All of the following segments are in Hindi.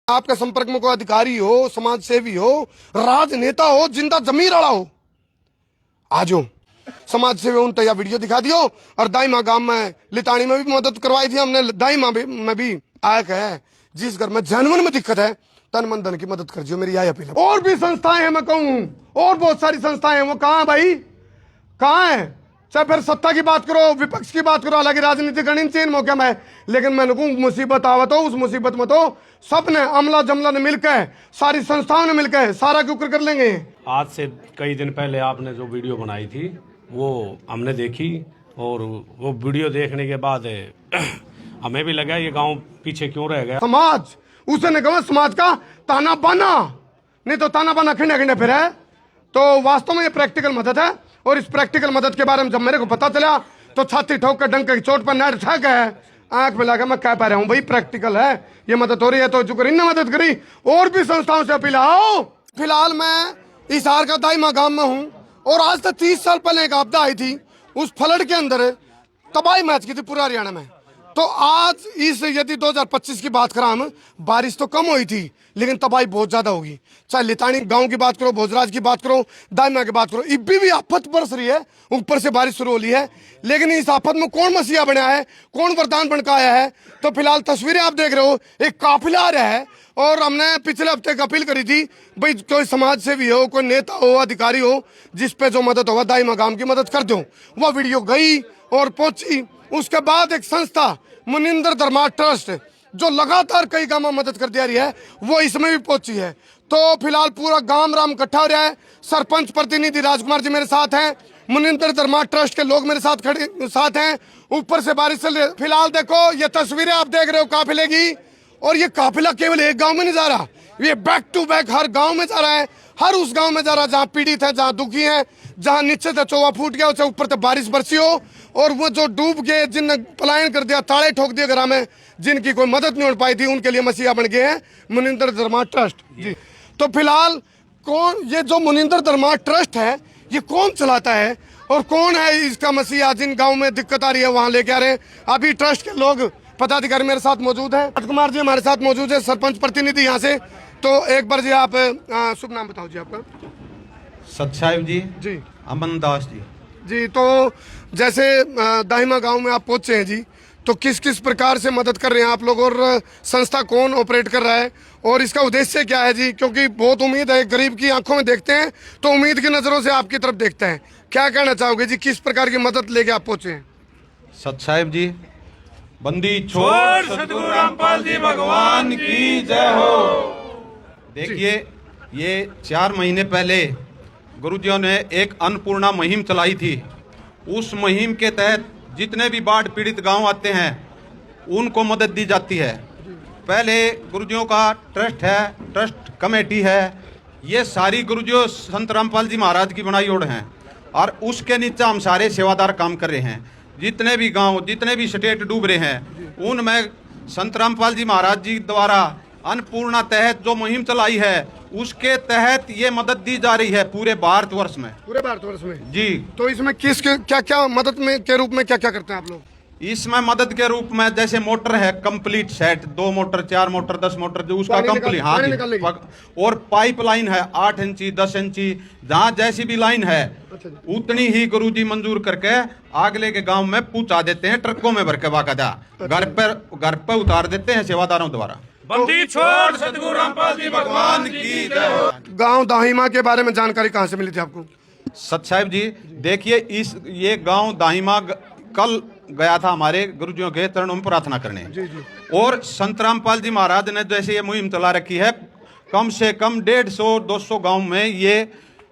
आपके संपर्क में कोई अधिकारी हो, समाज सेवी हो, राजनेता हो, जिंदा जमीर वाला हो, आजो समाज सेवी उन तैयार वीडियो दिखा दियो। और दाईमा गांव में लितानी में भी मदद करवाई थी हमने, दाईमा में भी आया है। जिस घर में जानवर में दिक्कत है, तन मन धन की मदद कर दियो, मेरी यही अपील है। और भी संस्थाएं हैं, मैं कहूं और बहुत सारी संस्थाएं हैं, वो कहाँ है भाई, कहाँ है? चाहे फिर सत्ता की बात करो, विपक्ष की बात करो, हालांकि राजनीति गणित चेन मौके में, लेकिन मैंने कहूं मुसीबत आवत हो, उस मुसीबत में तो सबने अमला जमला ने मिलकर, सारी संस्थाओं ने मिलकर सारा के ऊपर कर लेंगे। आज से कई दिन पहले आपने जो वीडियो बनाई थी वो हमने देखी, और वो वीडियो देखने के बाद हमें भी लगा ये गांव पीछे क्यों रह गया। समाज उसने कहा समाज का ताना बाना, नहीं तो ताना बाना खिंडे खिंडे फिर है। तो वास्तव में ये प्रैक्टिकल मदद है, और इस प्रैक्टिकल मदद के बारे में जब मेरे को पता चला तो छाती ठोक कर डंक की चोट पर नेट ठक है, आंख में लगा मैं कह पा रहा हूँ भाई प्रैक्टिकल है, ये मदद हो रही है। तो जो करी मदद करी, और भी संस्थाओं से अपील आओ। फिलहाल मैं हिसार का दाईमा गांव में हूँ, और आज से 30 साल पहले एक आपदा आई थी, उस फ्लड के अंदर तबाही मैच की थी पूरा हरियाणा में। तो आज इस यदि 2025 की बात करा हम, बारिश तो कम हुई थी लेकिन तबाही बहुत ज्यादा होगी। चाहे लितानी गांव की बात करो, भोजराज की बात करो, दाईमा की बात करो, इब्बी भी आफत बरस रही है, ऊपर से बारिश शुरू हो रही है। लेकिन इस आफत में कौन मसीहा बना है, कौन वरदान बन के आया है? तो फिलहाल तस्वीरें आप देख रहे हो, एक काफिला आ रहा है। और हमने पिछले हफ्ते एक अपील करी थी, भाई कोई समाज सेवी हो, कोई नेता हो, अधिकारी हो, जिस पे जो मदद होगा दाईमा गांव की मदद कर दो। वो वीडियो गई और पहुंची। उसके बाद एक संस्था मुनिंदर धर्मा ट्रस्ट, जो लगातार कई गांव में मदद कर दिया रही है, वो इसमें भी पहुंची है। तो फिलहाल पूरा गांव राम इकट्ठा हो रहा है। सरपंच प्रतिनिधि राजकुमार जी मेरे साथ हैं, मुनिंदर धर्मा ट्रस्ट के लोग मेरे साथ हैं। ऊपर से बारिश चल रही है। फिलहाल देखो ये तस्वीरें आप देख रहे हो काफिले की, और ये काफिला केवल एक गांव में नहीं जा रहा, ये बैक टू बैक हर गांव में जा रहा है। हर उस गांव में जा रहा है जहां पीड़ित है, जहां दुखी है, जहां नीचे से चौवा फूट गया, उसे ऊपर से बारिश बरसी हो, और वो जो डूब गए, जिनने पलायन कर दिया, ताले ठोक दिए घर में, जिनकी कोई मदद नहीं हो पाई थी, उनके लिए मसीहा बन गए हैं मुनिंदर धर्मा ट्रस्ट जी। तो फिलहाल कौन ये जो मुनिंदर धर्मा ट्रस्ट है, ये कौन चलाता है और कौन है इसका मसीहा? जिन गाँव में दिक्कत आ रही है वहां लेके आ रहे हैं। अभी ट्रस्ट के लोग पदाधिकारी मेरे साथ मौजूद है, राजकुमार जी हमारे साथ मौजूद है, सरपंच प्रतिनिधि यहाँ से। तो एक बार जी आप शुभ नाम बताओ जी आपका। सतसाहिब जी, अमन दास जी। तो जैसे दाहिमा गांव में आप पहुंचे हैं जी, तो किस किस प्रकार से मदद कर रहे हैं आप लोग, और संस्था कौन ऑपरेट कर रहा है, और इसका उद्देश्य क्या है जी? क्योंकि बहुत उम्मीद है, गरीब की आंखों में देखते हैं तो उम्मीद की नजरों से आपकी तरफ देखते हैं। क्या कहना चाहोगे जी, किस प्रकार की मदद लेके आप पहुंचे हैं? सतसाहिब जी, बंदी छोड़ सतगुरु रामपाल जी भगवान की जय हो। देखिए, ये 4 महीने पहले गुरुजियों ने एक अन्नपूर्णा मुहिम चलाई थी। उस मुहिम के तहत जितने भी बाढ़ पीड़ित गांव आते हैं उनको मदद दी जाती है। पहले गुरुजियों का ट्रस्ट है, ट्रस्ट कमेटी है, ये सारी गुरुजियों संत रामपाल जी महाराज की बनाई ओर हैं, और उसके नीचे हम सारे सेवादार काम कर रहे हैं। जितने भी गांव, जितने भी स्टेट डूब रहे हैं, उनमें संत रामपाल जी महाराज जी द्वारा अन्नपूर्णा तहत जो मुहिम चलाई है, उसके तहत ये मदद दी जा रही है पूरे भारतवर्ष में। पूरे भारतवर्ष में जी। तो इसमें किस क्या क्या मदद में के रूप में क्या क्या करते हैं आप लोग? इसमें मदद के रूप में जैसे मोटर है complete set, 2 motor, 4 motor, 10 motor, जो उसका कंप्लीट, हाँ जी। और पाइप लाइन है 8 इंची, 10 इंची, जहाँ जैसी भी लाइन है उतनी ही गुरुजी मंजूर करके अगले के गांव में पहुंचा देते हैं, ट्रकों में भर के बाकायदा घर पर उतार देते हैं सेवादारों द्वारा। बंदी छोड़ सतगुरु रामपाल जी भगवान की जय हो। गांव दाहिमा के बारे में जानकारी कहाँ से मिली थी आपको? सतसाहिब जी, देखिए ये गांव दाहिमा कल गया था हमारे गुरुजियों के चरणों में प्रार्थना करने जी। और संत रामपाल जी महाराज ने जैसे ये मुहिम चला रखी है, कम से कम 150-200 गांव में ये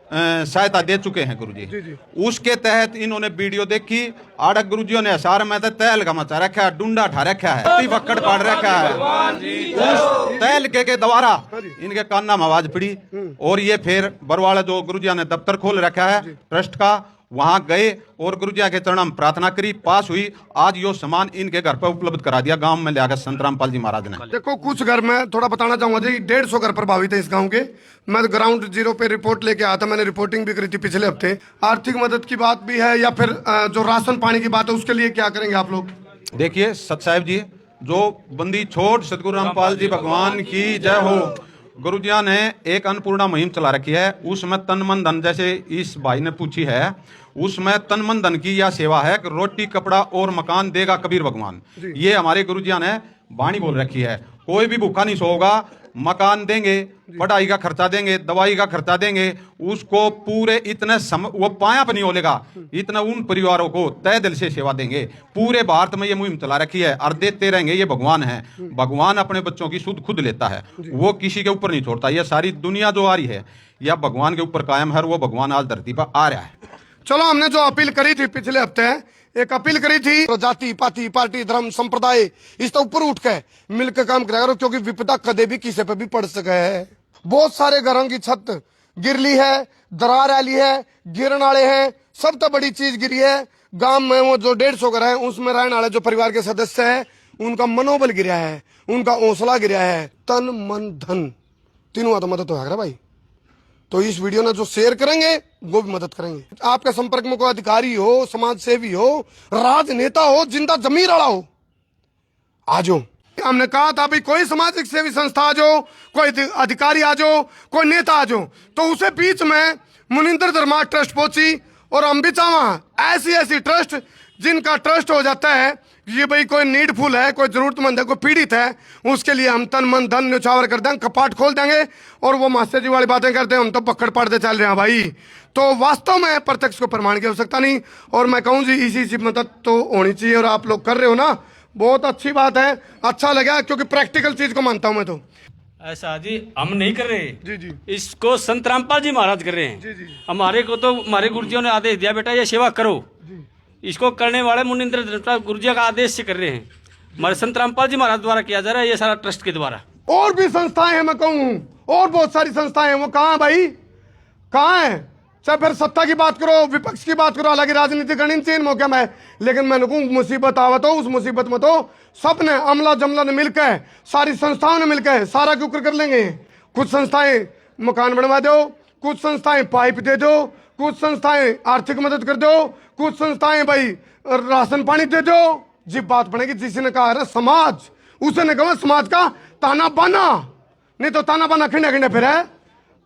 सहायता दे चुके हैं गुरुजी जी। उसके तहत इन्होंने वीडियो देखी, आड़क गुरुजियों ने सार में तो तैल का मचा रखा है, डूंडा ठा रखा है, वक्कड़ पाड़ रखा है। उस तैल के द्वारा इनके कान्ना में आवाज पड़ी, और ये फिर बरवाड़ा जो गुरुजिया ने दफ्तर खोल रखा है ट्रस्ट का, वहां गए और गुरुजिया के चरणों में प्रार्थना करी, पास हुई। आज यो सामान इनके घर पर उपलब्ध करा दिया गांव में ले संत रामपाल जी महाराज ने। देखो कुछ घर में थोड़ा बताना चाहूंगा जी, 150 घर प्रभावित है इस गांव के। मैं ग्राउंड जीरो पे रिपोर्ट लेके आया था, मैंने रिपोर्टिंग भी करी थी पिछले हफ्ते। आर्थिक मदद की बात भी है, या फिर जो राशन पानी की बात है, उसके लिए क्या करेंगे आप लोग? देखिए सतसाहिब जी, जो बंदी छोड़ सतगुरु रामपाल जी भगवान की जय हो। गुरु जी ने एक अन्नपूर्णा मुहिम चला रखी है, उसमें तन मन धन, जैसे इस भाई ने पूछी है, उसमें तन मन धन की यह सेवा है कि रोटी कपड़ा और मकान देगा कबीर भगवान। ये हमारे गुरु जी ने वाणी बोल रखी है। कोई भी भूखा नहीं सोएगा, मकान देंगे, पढ़ाई का खर्चा देंगे, दवाई का खर्चा देंगे, उसको पूरे इतने वो पाया पर नहीं होलेगा, इतना उन परिवारों को तय दिल से सेवा देंगे। पूरे भारत में ये मुहिम चला रखी है और देते रहेंगे। ये भगवान है, भगवान अपने बच्चों की सुध खुद लेता है, वो किसी के ऊपर नहीं छोड़ता। ये सारी दुनिया जो आ रही है यह भगवान के ऊपर कायम है, और वो भगवान आज धरती पर आ रहा है। चलो, हमने जो अपील करी थी पिछले हफ्ते, एक अपील करी थी, तो जाति पाति पार्टी धर्म संप्रदाय इसके ऊपर उठ के मिलकर काम करेगा, क्योंकि विपदा कदे भी किसी पे भी पड़ सके है। बहुत सारे घरों की छत गिरली है, दरार आली है, गिरन वाले हैं, सब तो बड़ी चीज गिरी है। गांव में वो जो 150 घर है उसमें रहने वाले जो परिवार के सदस्य है उनका मनोबल गिरा है, उनका हौसला गिरा है, तन मन धन तीनों तो मदद होगा भाई। तो इस वीडियो ने जो शेयर करेंगे वो भी मदद करेंगे। आपके संपर्क में कोई अधिकारी हो, समाज सेवी हो, राजनेता हो, जिंदा जमीर वाला हो, आ जाओ। हमने कहा था भाई कोई सामाजिक सेवी संस्था आ जाओ, कोई अधिकारी आ जाओ, कोई नेता आ जाओ, तो उसे बीच में मुनिंदर धर्मा ट्रस्ट पहुंची, और हम भी चाहवा ऐसी ट्रस्ट जिनका ट्रस्ट हो जाता है ये भाई कोई नीडफुल है, कोई जरूरतमंद है, कोई पीड़ित है, उसके लिए हम तन मन धन न्यौछावर कर देंगे, कपाट खोल देंगे, और वो मास्टर जी वाली बातें करते हैं हम तो पकड़ पड़ते चल रहे हैं भाई। तो वास्तव में प्रत्यक्ष को प्रमाण की आवश्यकता नहीं, और मैं कहूँ जी इसी मदद तो होनी चाहिए, और आप लोग कर रहे हो ना, बहुत अच्छी बात है, अच्छा लगा, क्योंकि प्रैक्टिकल चीज को मानता हूँ मैं। तो ऐसा जी हम नहीं कर रहे जी जी, इसको संत रामपाल जी महाराज कर रहे हैं जी जी, हमारे को तो हमारे गुरुजियों ने आदेश दिया बेटा ये सेवा करो, इसको करने वाले मुनिंद्र गुरुजी का आदेश से कर रहे हैं। हमारे संत रामपाल जी महाराज द्वारा किया जा रहा है ये सारा ट्रस्ट के द्वारा। और भी संस्थाएं हैं, मैं कहूँ और बहुत सारी संस्थाएं हैं, वो कहाँ है भाई, कहाँ है? चाहे फिर सत्ता की बात करो, विपक्ष की बात करो, हालांकि राजनीति करनी चाहिए मौके में, लेकिन मैंने कहूँ मुसीबत आवत हो, उस मुसीबत में तो सबने अमला जमला ने मिलकर, सारी संस्थाओं ने मिलकर सारा के ऊपर कर लेंगे। कुछ संस्थाएं मकान बनवा दो, कुछ संस्थाएं पाइप दे दो, कुछ संस्थाएं आर्थिक मदद कर दो, कुछ संस्थाएं भाई राशन पानी दे दो। जी बात बनेगी, जिसने कहा है समाज, उसने कहा समाज का ताना बाना, नहीं तो ताना बाना खिंडे खिंडे फिर है।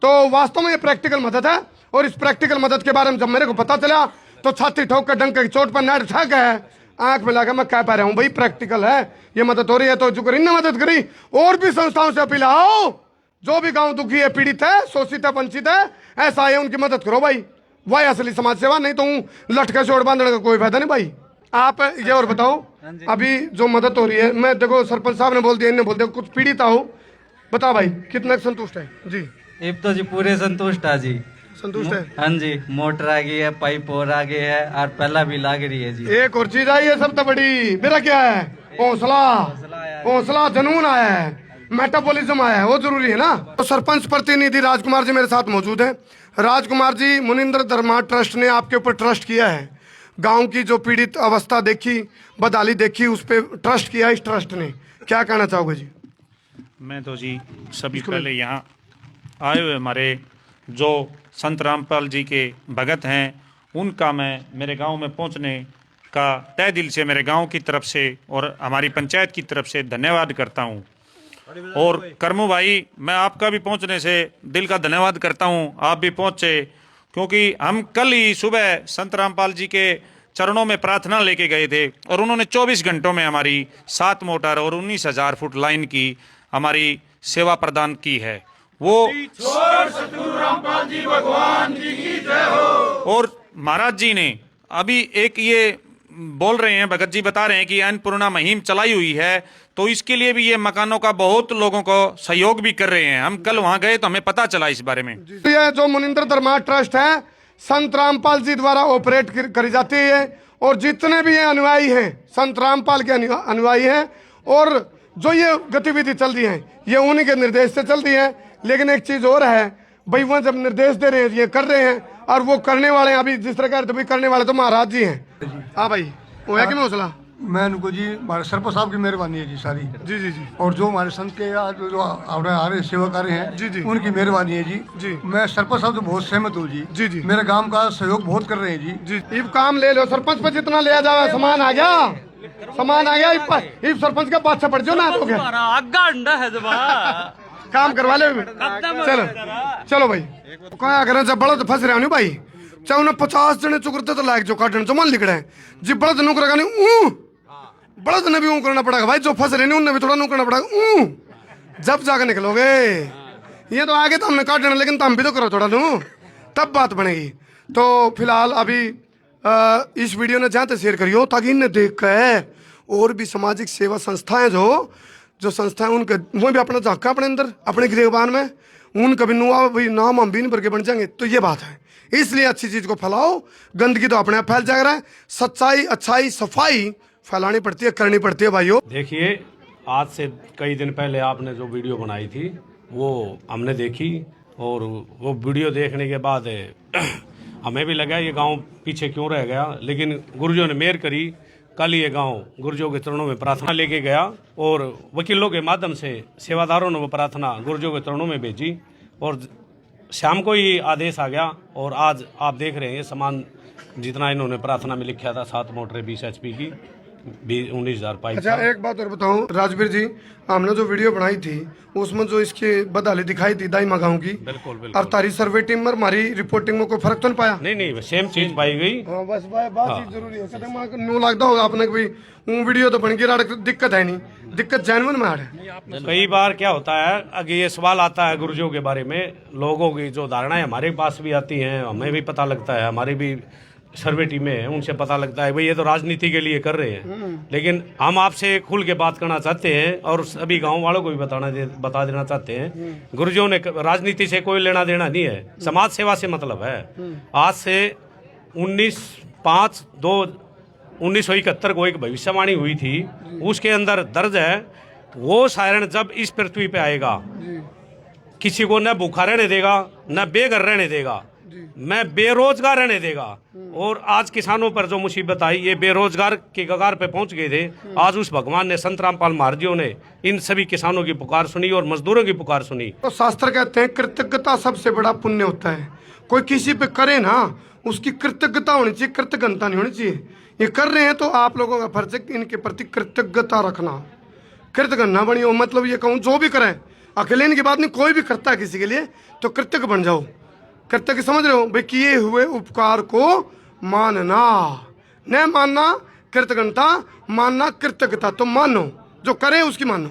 तो वास्तव में ये प्रैक्टिकल मदद है, और इस प्रैक्टिकल मदद के बारे में जब मेरे को पता चला तो छाती ठोक कर डंक की चोट पर नेट ठग है, आंख में लगा मैं कह पा रहा हूँ भाई प्रैक्टिकल है, ये मदद हो रही है। तो जो ने मदद करी, और भी संस्थाओं से अपील, आओ जो भी गांव दुखी है, पीड़ित है, शोषित है, वंचित है, ऐसा है, उनकी मदद करो भाई, वही असली समाज सेवा, नहीं तो लटके चोट बांधने का कोई फायदा नहीं भाई। आप ये और बताओ, अभी जो मदद हो रही है, मैं देखो सरपंच साहब ने बोल दिया, इन्हें बोल दिया, कुछ पीड़ित हो, बताओ भाई कितना संतुष्ट है जी? अब तो जी पूरे संतुष्ट है जी, संतुष्ट है। हाँ जी, मोटर आ गई है, पाइप और आ गई है, और पहला भी लाग रही है जी। एक और चीज आई है सब तो बड़ी, मेरा क्या है, हौसला जुनून आया है, मेटाबॉलिज्म आया है, वो जरूरी है ना। तो सरपंच प्रतिनिधि राजकुमार जी मेरे साथ मौजूद है। राजकुमार जी, मुनिंद्र धर्मा ट्रस्ट ने आपके ऊपर ट्रस्ट किया है, गांव की जो पीड़ित अवस्था देखी, बदहाली देखी, उस पर ट्रस्ट किया इस ट्रस्ट ने, क्या कहना चाहोगे जी? मैं तो जी सभी पहले यहाँ आए हुए हमारे जो संत रामपाल जी के भगत हैं, उनका मैं मेरे गांव में पहुंचने का तय दिल से मेरे गांव की तरफ से और हमारी पंचायत की तरफ से धन्यवाद करता हूं। और करमू भाई, मैं आपका भी पहुंचने से दिल का धन्यवाद करता हूं, आप भी पहुंचे, क्योंकि हम कल ही सुबह संत रामपाल जी के चरणों में प्रार्थना लेके गए थे, और उन्होंने 24 घंटों में हमारी 7 मोटर और 19,000 फुट लाइन की हमारी सेवा प्रदान की है। वो सतगुरु रामपाल जी भगवान की जय हो। और महाराज जी ने अभी एक ये बोल रहे हैं, भगत जी बता रहे हैं कि अन्नपूर्णा मुहिम चलाई हुई है, तो इसके लिए भी ये मकानों का बहुत लोगों को सहयोग भी कर रहे हैं। हम कल वहां गए तो हमें पता चला इस बारे में। ये जो मुनिंद्र धर्मा ट्रस्ट है, संत रामपाल जी द्वारा ऑपरेट करी जाती है, और जितने भी ये अनुयायी हैं संत रामपाल के अनुयायी हैं, और जो ये गतिविधि चल रही है ये उन्हीं के निर्देश से चल रही है। लेकिन एक चीज और है भाई, वह जब निर्देश दे रहे हैं ये कर रहे हैं, और वो करने वाले हैं, अभी जिस तरह का तो करने वाले तो महाराज जी हैं। हाँ भाई, वो है कि मैं हौसला मैं उनको जी, हमारे सरपंच साहब की मेहरबानी है जी सारी। जी जी जी। और जो हमारे संत के जो आ रहे सेवा कर रहे हैं जी जी, उनकी मेहरबानी है जी। जी, मैं सरपंच साहब से बहुत सहमत हूँ जी। जी जी, मेरे गांव का सहयोग बहुत कर रहे हैं जी। जी, ये काम ले लो, सरपंच पर जितना लिया जाए सामान आ गया, सामान आ गया इस सरपंच का बादशाह पड़ जाओ ना तो क्या आगा अंडा है जबा काम करवा ले चलो चलो भाई क्या करें जब बड़ा तो फंस रहे हो नहीं भाई चाहे उन्हें 50 जने चुकरते तो लायक जो काटने जो मन लिखड़ा है जी बड़ा तो नौकर नहीं बड़ा तो भी ऊँ करना पड़ेगा भाई जो फंस रहे नहीं उन्हें भी थोड़ा नू करना पड़ेगा जब जाकर निकलोगे ये तो आगे तो हमने काट देना लेकिन तुम भी तो करो थोड़ा नू तब बात बनेगी। तो फिलहाल अभी इस वीडियो ने जहाँ शेयर करियो ताकि इन्हें देख कर और भी सामाजिक सेवा संस्थाएं जो संस्थाएं उनके वो भी अपना झाँका अपने अंदर अपने गिरबान में उनका भी नुआ भाई नाम हम भी नहीं भर के बन जाएंगे। तो ये बात है, इसलिए अच्छी चीज को फैलाओ, गंदगी तो अपने आप फैल जा रहा है। सच्चाई अच्छाई सफाई फैलानी पड़ती है, करनी पड़ती है भाइयों। देखिए आज से कई दिन पहले आपने जो वीडियो बनाई थी वो हमने देखी और वो वीडियो देखने के बाद हमें भी लगा ये गांव पीछे क्यों रह गया, लेकिन गुरुजों ने मेहर करी। कल ये गांव गुरुजों के चरणों में प्रार्थना लेके गया और वकीलों के माध्यम से सेवादारों ने वो प्रार्थना गुरुजों के चरणों में भेजी और शाम को ही आदेश आ गया। और आज आप देख रहे हैं ये सामान जितना इन्होंने प्रार्थना में लिखा था 7 मोटरें 20 HP की 19,000 पाइप। अच्छा एक बात और बताऊं राजवीर जी, हमने जो वीडियो बनाई थी उसमें जो इसकी बदहाली दिखाई थी दाई गाँव की, बिल्कुल बिल्कुल, और तारी सर्वे टीम में हमारी रिपोर्टिंग में कोई फर्क तो नहीं पाया? नहीं सेम चीज पाई गई। हाँ, बस बात चीज जरूरी है। कदम न्यू लगता होगा आपने कि वो वीडियो तो बन गई, दिक्कत है नहीं, दिक्कत जेन्युइन में आ रहा है। कई बार क्या होता है अगर ये सवाल आता है गुरुजों के बारे में, लोगों की जो धारणाएं हमारे पास भी आती हैं, हमें भी पता लगता है, हमारी भी सर्वे टीमें हैं उनसे पता लगता है भाई ये तो राजनीति के लिए कर रहे हैं, लेकिन हम आपसे खुल के बात करना चाहते हैं और सभी गांव वालों को भी बता देना चाहते हैं गुरुजों ने राजनीति से कोई लेना देना नहीं है, समाज सेवा से मतलब है। आज से 1971 को एक भविष्यवाणी हुई थी, उसके अंदर दर्ज है वो सायरन जब इस पृथ्वी पे आएगा किसी को न भूखा रहने देगा न बेघर रहने देगा, मैं बेरोजगार रहने देगा। और आज किसानों पर जो मुसीबत आई ये बेरोजगार के कगार पे पहुंच गए थे। आज उस भगवान ने संत रामपाल महाराजियों ने इन सभी किसानों की पुकार सुनी और मजदूरों की पुकार सुनी। तो शास्त्र कहते हैं कृतज्ञता सबसे बड़ा पुण्य होता है। कोई किसी पे करे ना उसकी कृतज्ञता होनी चाहिए, कृतज्ञता नहीं होनी चाहिए। ये कर रहे हैं तो आप लोगों का फर्ज है इनके प्रति कृतज्ञता रखना, कृतज्ञ बनी हो। मतलब ये कहूँ जो भी करे, अकेले की बात नहीं, कोई भी करता है किसी के लिए तो कृतज्ञ बन जाओ। कृतज्ञ समझ रहे हो भाई, किए हुए उपकार को मानना, न मानना कृतज्ञता, मानना कृतज्ञता। तो मानो जो करे उसकी मानो।